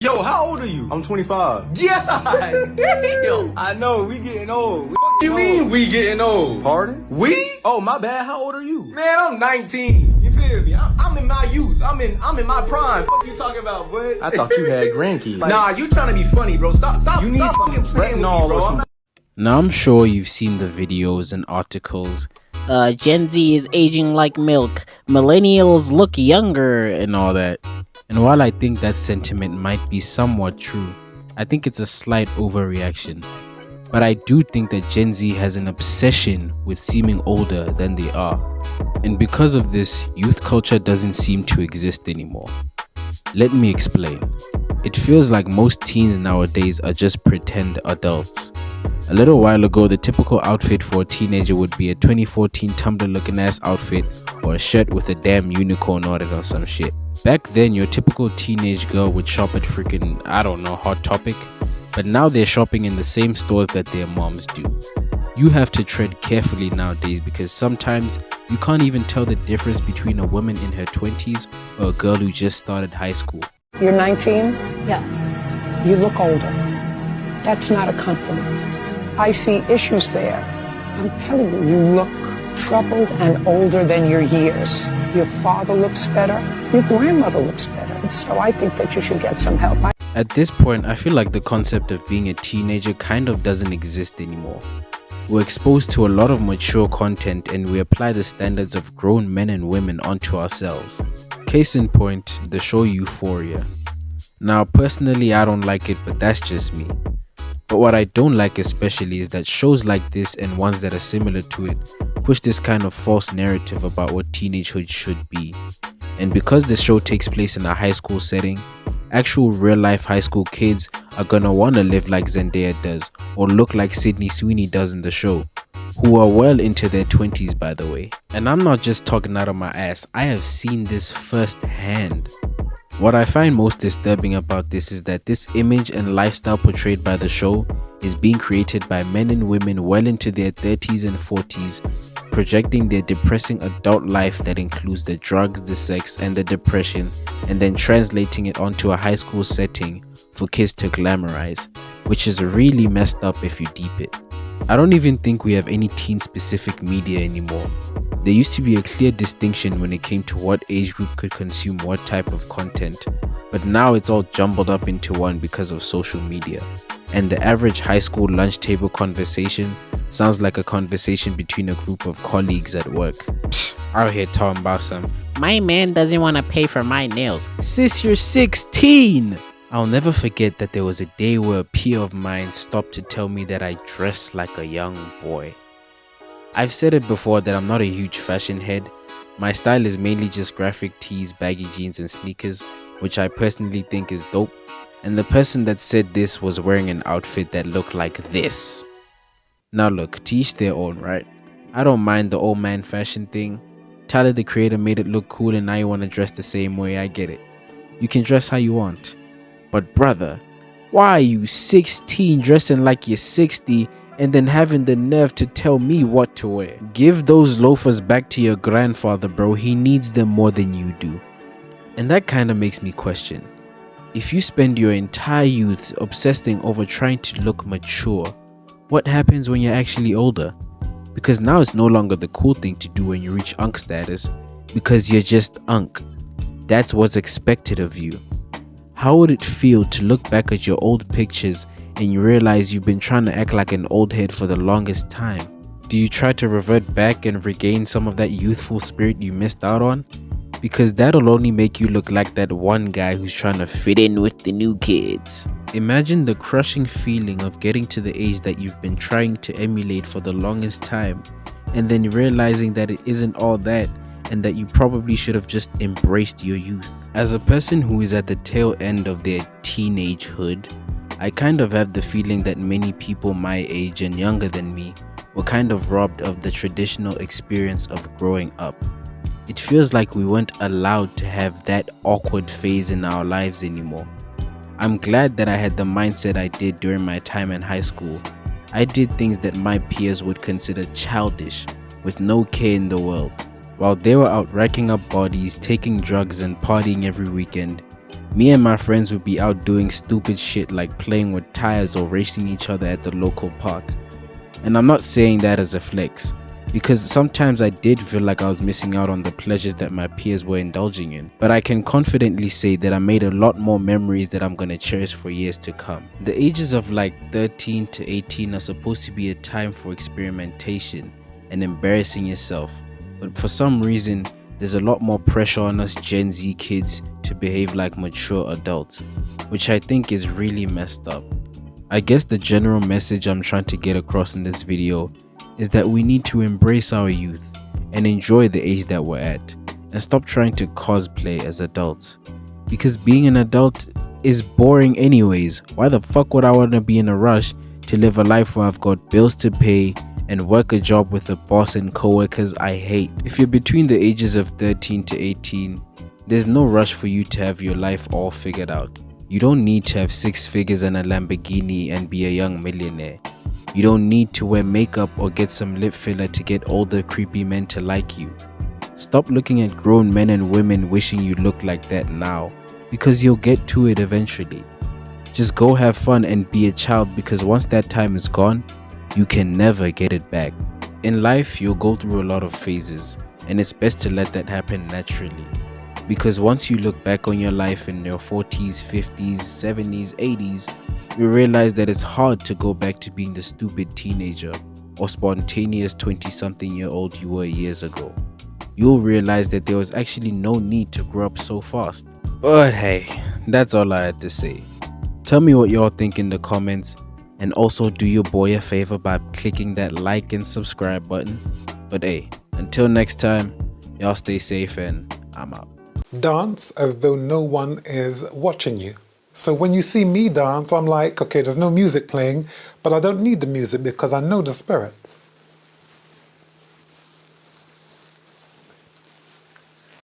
Yo, how old are you? I'm 25. Yeah, damn. I know, we getting old. What you mean we getting old? Pardon? We? Oh, my bad. How old are you? Man, I'm 19. You feel me? I'm in my youth. I'm in my prime. What you talking about, boy? I thought you had grandkids. Nah, you trying to be funny, bro. Stop fucking playing with me, bro. Now I'm sure you've seen the videos and articles. Gen Z is aging like milk. Millennials look younger And all that. And while I think that sentiment might be somewhat true, I think it's a slight overreaction. But I do think that Gen Z has an obsession with seeming older than they are. And because of this, youth culture doesn't seem to exist anymore. Let me explain. It feels like most teens nowadays are just pretend adults. A little while ago, the typical outfit for a teenager would be a 2014 Tumblr looking ass outfit or a shirt with a damn unicorn on it or some shit. Back then, your typical teenage girl would shop at freaking, I don't know, Hot Topic, but now they're shopping in the same stores that their moms do. You have to tread carefully nowadays because sometimes you can't even tell the difference between a woman in her 20s or a girl who just started high school. You're 19? Yes. You look older. That's not a compliment. I see issues there. I'm telling you, you look troubled and older than your years. Your father looks better. Your grandmother looks better. So I think that you should get some help. At this point, I feel like the concept of being a teenager kind of doesn't exist anymore. We're exposed to a lot of mature content and we apply the standards of grown men and women onto ourselves. Case in point, the show Euphoria. Now, personally, I don't like it, but that's just me. But what I don't like especially is that shows like this and ones that are similar to it push this kind of false narrative about what teenagehood should be. And because the show takes place in a high school setting, actual real life high school kids are gonna wanna live like Zendaya does or look like Sydney Sweeney does in the show, who are well into their 20s by the way. And I'm not just talking out of my ass, I have seen this firsthand. What I find most disturbing about this is that this image and lifestyle portrayed by the show is being created by men and women well into their 30s and 40s, projecting their depressing adult life that includes the drugs, the sex, and the depression, and then translating it onto a high school setting for kids to glamorize, which is really messed up if you deep it. I don't even think we have any teen-specific media anymore. There used to be a clear distinction when it came to what age group could consume what type of content, but now it's all jumbled up into one because of social media. And the average high school lunch table conversation sounds like a conversation between a group of colleagues at work. Out here talking about some, My man doesn't want to pay for my nails. sis, you're 16! I'll never forget that there was a day where a peer of mine stopped to tell me that I dressed like a young boy. I've said it before that I'm not a huge fashion head. My style is mainly just graphic tees, baggy jeans and sneakers, which I personally think is dope. And the person that said this was wearing an outfit that looked like this. Now look, to each their own, right? I don't mind the old man fashion thing. Tyler the creator made it look cool and now you want to dress the same way, I get it. You can dress how you want. But brother, why are you 16 dressing like you're 60 and then having the nerve to tell me what to wear? Give those loafers back to your grandfather, bro. He needs them more than you do. And that kind of makes me question. If you spend your entire youth obsessing over trying to look mature, what happens when you're actually older? Because now it's no longer the cool thing to do when you reach unk status, because you're just unk. That's what's expected of you. How would it feel to look back at your old pictures and you realize you've been trying to act like an old head for the longest time? Do you try to revert back and regain some of that youthful spirit you missed out on? Because that'll only make you look like that one guy who's trying to fit in with the new kids. Imagine the crushing feeling of getting to the age that you've been trying to emulate for the longest time and then realizing that it isn't all that and that you probably should have just embraced your youth. As a person who is at the tail end of their teenagehood, I kind of have the feeling that many people my age and younger than me were kind of robbed of the traditional experience of growing up. It feels like we weren't allowed to have that awkward phase in our lives anymore. I'm glad that I had the mindset I did during my time in high school. I did things that my peers would consider childish, with no care in the world. While they were out racking up bodies, taking drugs and partying every weekend, Me and my friends would be out doing stupid shit like playing with tires or racing each other at the local park. And I'm not saying that as a flex, because sometimes I did feel like I was missing out on the pleasures that my peers were indulging in. But I can confidently say that I made a lot more memories that I'm gonna cherish for years to come. The ages of like 13 to 18 are supposed to be a time for experimentation and embarrassing yourself. But for some reason, there's a lot more pressure on us Gen Z kids to behave like mature adults, which I think is really messed up. I guess the general message I'm trying to get across in this video is that we need to embrace our youth and enjoy the age that we're at, and stop trying to cosplay as adults. Because being an adult is boring anyways. Why the fuck would I want to be in a rush to live a life where I've got bills to pay and work a job with a boss and coworkers I hate? If you're between the ages of 13 to 18, there's no rush for you to have your life all figured out. You don't need to have 6 figures and a Lamborghini and be a young millionaire. You don't need to wear makeup or get some lip filler to get older creepy men to like you. Stop looking at grown men and women wishing you looked like that now, because you'll get to it eventually. Just go have fun and be a child, because once that time is gone, you can never get it back. In life, you'll go through a lot of phases, and it's best to let that happen naturally. Because once you look back on your life in your 40s, 50s, 70s, 80s, you realize that it's hard to go back to being the stupid teenager or spontaneous 20-something-year-old you were years ago. You'll realize that there was actually no need to grow up so fast. But hey, that's all I had to say. Tell me what y'all think in the comments, and also do your boy a favor by clicking that like and subscribe button. But hey, until next time, y'all stay safe and I'm out. Dance as though no one is watching you. So when you see me dance, I'm like, okay, there's no music playing, but I don't need the music because I know the spirit.